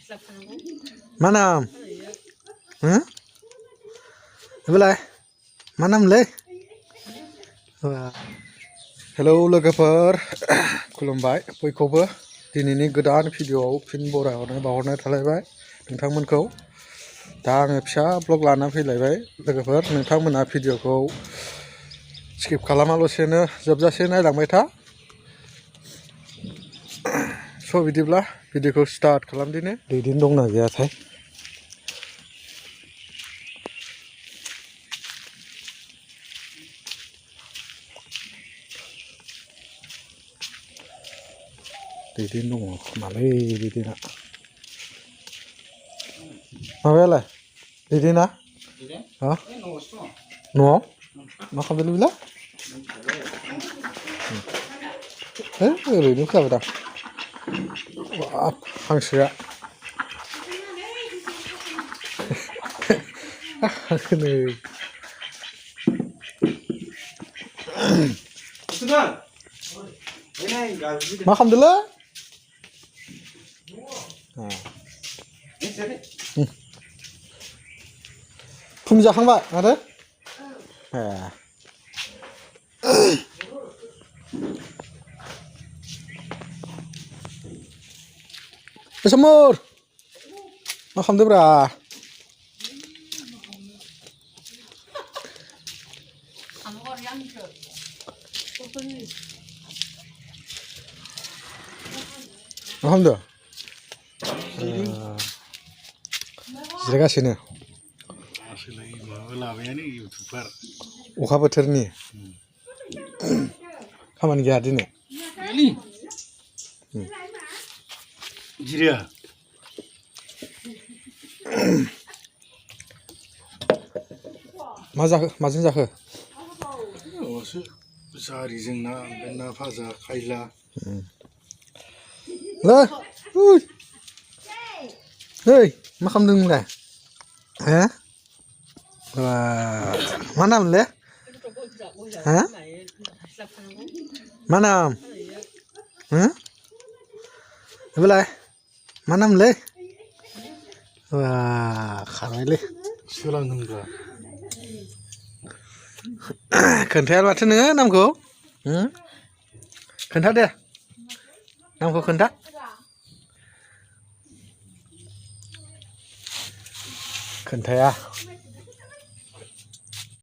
मा नाम हो बेलाय मा नामलै हेलौ लोगोफोर खुलुमबाय बयखौबो दिनैनि गोदान भिडिअआव फिन बरायहरनाय बावहरनाय थालायबाय नोंथांमोनखौ दा आङो फिसा ब्लग लाना फैलायबाय लोगोफोर नोंथांमोना भिडिअखौ स्किप खालामालासेनो जोबजासे नायलांबाय था स' बिदिब्ला भिडिअखौ स्टार्ट खालामदिनि दैदेन दंना गैयाथाय दैदेन दङ खोमालै दैदेना माबायालाय दैदेना हा न'आव मा खालामदों बेलाय ओरैनो खोनाबायदां बाब हांसोआ नै मा खालामदोंलै फुंनि जाखांबाय माथो ए समर मा खालामदोंब्रा मा खालामदों जिरायगासिनो अखा बोथोरनि खामानि गैया दिनै जिरिया मा जाखो माजों जाखो जारिजों ना ओमफ्राय ना भाजा खायला ओइ मा खालामदों नोंलाय हो मा नामलै हो मा नाम हो बेलाय मा नामलै खारबायलै सोलोंदोंब्रा खोन्थाया माथो नोङो नामखौ खोन्था दे नामखौ खोन्था खोन्थाया